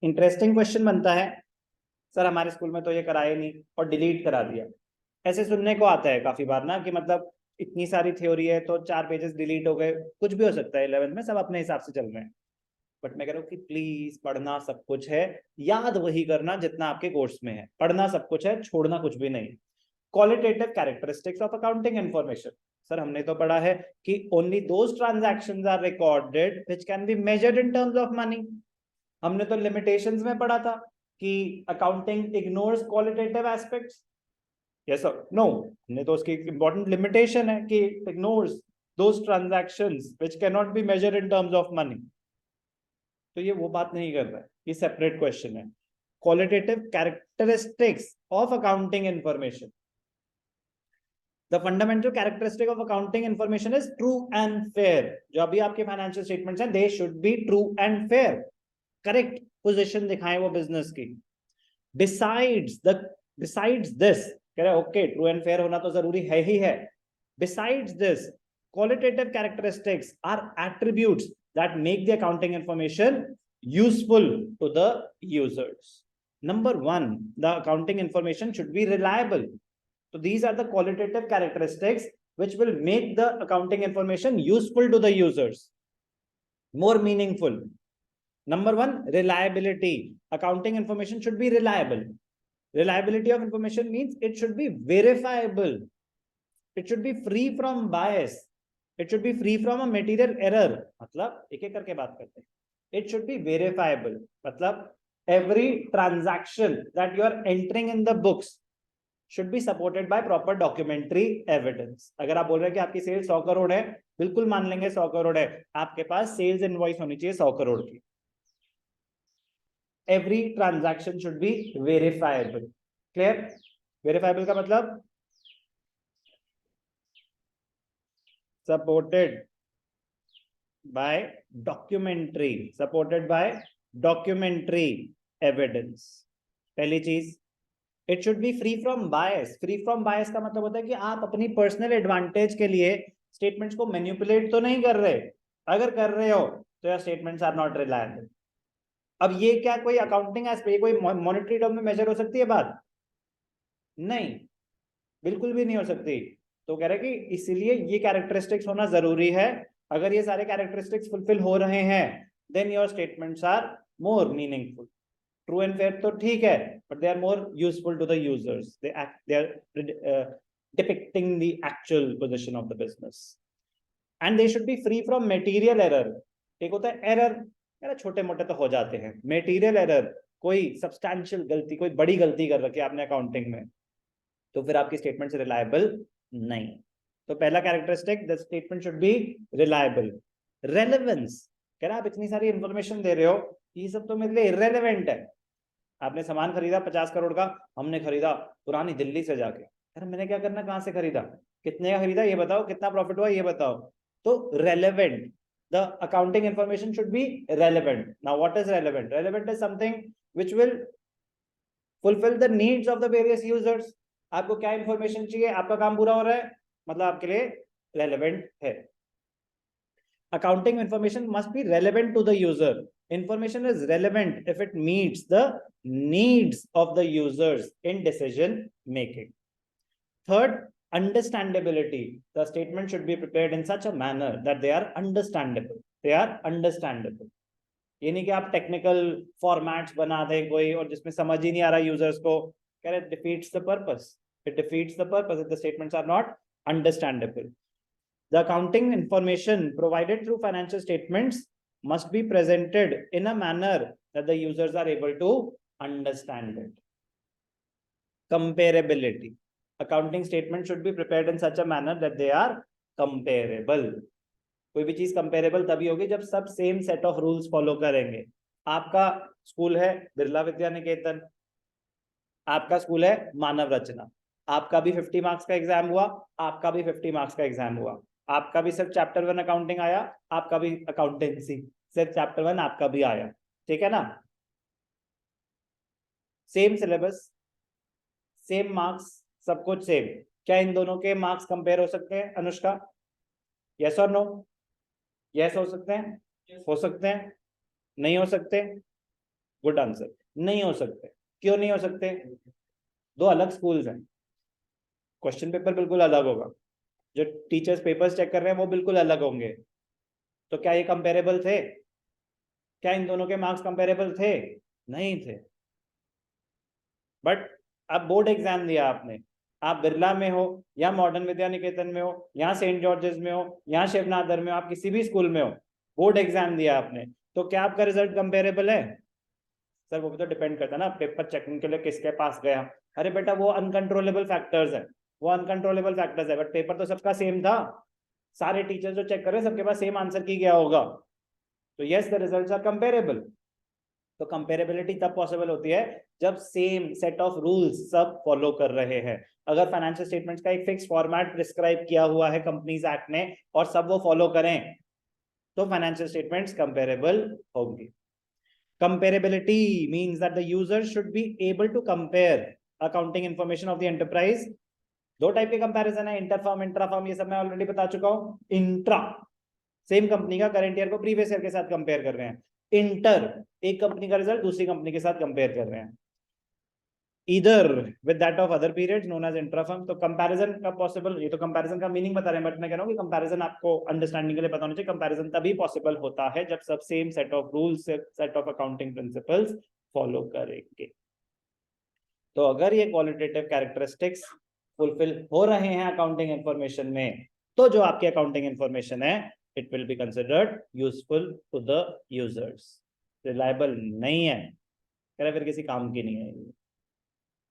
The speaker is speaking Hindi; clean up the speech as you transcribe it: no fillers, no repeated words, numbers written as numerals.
इंटरेस्टिंग क्वेश्चन बनता है, सर हमारे स्कूल में तो ये कराया नहीं और डिलीट करा दिया। ऐसे सुनने को आता है काफी बार ना कि मतलब इतनी सारी थ्योरी है तो 4 पेजेस डिलीट हो गए, कुछ भी हो सकता है, 11th में सब अपने हिसाब से चल रहे हैं। बट मैं कह रहा हूँ कि प्लीज, पढ़ना सब कुछ है, याद वही करना जितना आपके कोर्स में है, पढ़ना सब कुछ है, छोड़ना कुछ भी नहीं। Qualitative characteristics of accounting information, sir हमने तो पढ़ा है कि only those transactions are recorded which can be measured in terms of money. हमने तो लिमिटेशंस में पढ़ा था कि accounting ignores qualitative aspects, yes और नो। हमने तो उसकी इंपॉर्टेंट लिमिटेशन है कि ignores those transactions which can not be measured in terms of money. तो ये वो बात नहीं कर रहा है, ये सेपरेट क्वेश्चन है। Qualitative characteristics of accounting information, the fundamental characteristic of accounting information is true and fair. जो अभी आपके फाइनेंशियल स्टेटमेंट्स हैं, दे should be true and fair, correct position दिखाएं वो बिजनेस की। बिसाइड्स दिस, कह रहे ओके ट्रू एंड फेयर होना तो जरूरी है ही है। Besides this, qualitative characteristics are attributes that make the accounting information useful to the users. Number one, the accounting information should be reliable. So these are the qualitative characteristics which will make the accounting information useful to the users, more meaningful. Number one, reliability. Accounting information should be reliable. Reliability of information means it should be verifiable. It should be free from bias. It should be free from a material error. मतलब एक एक करके बात करते हैं। It should be verifiable. मतलब every transaction that you are entering in the books should be supported by proper documentary evidence. अगर आप बोल रहे हैं कि आपकी सेल 100 करोड़ है, बिल्कुल मान लेंगे 100 करोड़ है, आपके पास सेल्स इनवॉइस होनी चाहिए 100 करोड़ की। Every transaction should be verifiable. Clear? Verifiable का मतलब supported by documentary evidence। पहली चीज, it should be free from bias. Free from bias का मतलब होता है कि आप अपनी पर्सनल एडवांटेज के लिए स्टेटमेंट्स को मैनिपुलेट तो नहीं कर रहे। अगर कर रहे हो तो your statements are not reliable. अब ये क्या कोई अकाउंटिंग एस्पेक्ट, कोई मॉनेटरी टर्म में मेजर हो सकती है बात? नहीं, बिल्कुल भी नहीं हो सकती। तो कह रहे कि इसीलिए ये कैरेक्टरिस्टिक्स होना जरूरी है। अगर ये सारे कैरेक्टरिस्टिक्स फुलफिल हो रहे हैं, then your statements are more meaningful. True and fair तो ठीक है, but they are more useful to the users. They are depicting the actual position of the business. And they should be free from material error. एक होता है एरर, छोटे मोटे तो हो जाते हैं। मटेरियल एरर, कोई सब्सटैंशियल गलती, कोई बड़ी गलती कर रखी है आपने अकाउंटिंग में, तो फिर आपकी स्टेटमेंट रिलायबल नहीं। तो पहला characteristic, the statement should be reliable. Relevance, कह रहा आप इतनी सारी इंफॉर्मेशन दे रहे हो, ये सब तो मेरे लिए इररेलेवेंट है। आपने सामान खरीदा 50 करोड़ का, हमने खरीदा पुरानी दिल्ली से जाके, अरे मैंने क्या करना, कहां से खरीदा, कितने का खरीदा ये बताओ, कितना प्रॉफिट हुआ ये बताओ। तो relevant, the accounting information should be relevant. Now what is relevant? Relevant is something which will fulfil the needs of the various users. आपको क्या इंफॉर्मेशन चाहिए, आपका काम पूरा हो रहा है, मतलब आपके लिए रेलेवेंट है। Accounting information must be relevant to the user. Information is relevant if it meets the needs of the users in decision making. Third, understandability. The statement should be prepared in such a manner that they are understandable. They are understandable. ये नहीं कि आप टेक्निकल फॉर्मेट्स बना दें कोई और जिसमें समझ ही नहीं आ रहा यूजर्स को, कह रहे defeats the purpose. It defeats the purpose if the statements are not understandable. The accounting information provided through financial statements must be presented in a manner that the users are able to understand it. Comparability. Accounting statements should be prepared in such a manner that they are comparable. कोई भी चीज कंपेरेबल तभी होगी जब सब same set of rules follow करेंगे। आपका स्कूल है बिरला विद्या निकेतन, आपका स्कूल है मानव रचना, आपका भी 50 मार्क्स का एग्जाम हुआ, आपका भी 50 मार्क्स का एग्जाम हुआ, आपका भी सिर्फ चैप्टर 1 अकाउंटिंग आया, आपका भी अकाउंटेंसी सिर्फ चैप्टर 1 आपका भी आया, ठीक है ना? सेम सिलेबस, सेम मार्क्स, सब कुछ सेम। क्या इन दोनों के मार्क्स कंपेयर हो सकते हैं अनुष्का? यस और नो? यस हो सकते हैं, हो सकते हैं, नहीं हो सकते। Good answer. नहीं हो सकते, क्यों नहीं हो सकते? दो अलग स्कूल्स हैं, क्वेश्चन पेपर बिल्कुल अलग होगा, जो टीचर्स पेपर्स चेक कर रहे हैं वो बिल्कुल अलग होंगे। तो क्या ये कंपेरेबल थे? क्या इन दोनों के मार्क्स कंपेरेबल थे? नहीं थे। बट अब बोर्ड एग्जाम दिया आपने, आप बिरला में हो या मॉडर्न विद्या निकेतन में हो या सेंट जॉर्जेस में हो या शिवनाथर में हो, आप किसी भी स्कूल में हो, बोर्ड एग्जाम दिया आपने, तो क्या आपका रिजल्ट कंपेरेबल है? सर वो भी तो डिपेंड करता है ना पेपर चेकिंग के लिए किसके पास गया। अरे बेटा वो अनकंट्रोलेबल फैक्टर्स है, वो अनकंट्रोलेबल फैक्टर्स है, बट पेपर तो सबका सेम था, सारे टीचर जो चेक कर रहे हैं सबके पास सेम आंसर की गया होगा, तो yes the results are comparable. तो कंपेरेबिलिटी तब पॉसिबल होती है जब सेम सेट ऑफ रूल्स सब फॉलो कर रहे हैं। अगर फाइनेंशियल स्टेटमेंट्स का एक फिक्स फॉर्मेट प्रिस्क्राइब किया हुआ है कंपनीज एक्ट ने और सब वो फॉलो करें तो फाइनेंशियल स्टेटमेंट्स कंपेरेबल होंगी। Comparability means that the user should be able to compare accounting information of the enterprise. दो टाइप के कंपैरिजन है, इंटर फर्म इंट्रा फर्म, ये सब मैं ऑलरेडी बता चुका हूं। इंट्रा सेम कंपनी का करंट ईयर को प्रीवियस ईयर के साथ कंपेयर कर रहे हैं, इंटर एक कंपनी का रिजल्ट दूसरी कंपनी के साथ कंपेयर कर रहे हैं, इधर with that of other periods known as intra firm. तो कंपैरिजन का पॉसिबल, ये तो कंपैरिजन का मीनिंग बता रहे हैं, बट मैं कह रहा हूं कि कंपैरिजन आपको अंडरस्टैंडिंग के लिए पता होना चाहिए। कंपैरिजन तभी पॉसिबल होता है जब सब same set of rules, set of accounting principles follow करेंगे। तो अगर ये क्वालिटेटिव कैरेक्टरिस्टिक्स फुलफिल हो रहे हैं अकाउंटिंग इंफॉर्मेशन में, तो जो आपकी अकाउंटिंग इंफॉर्मेशन है it will be considered useful to the users. Reliable नहीं है, फिर किसी काम की नहीं है।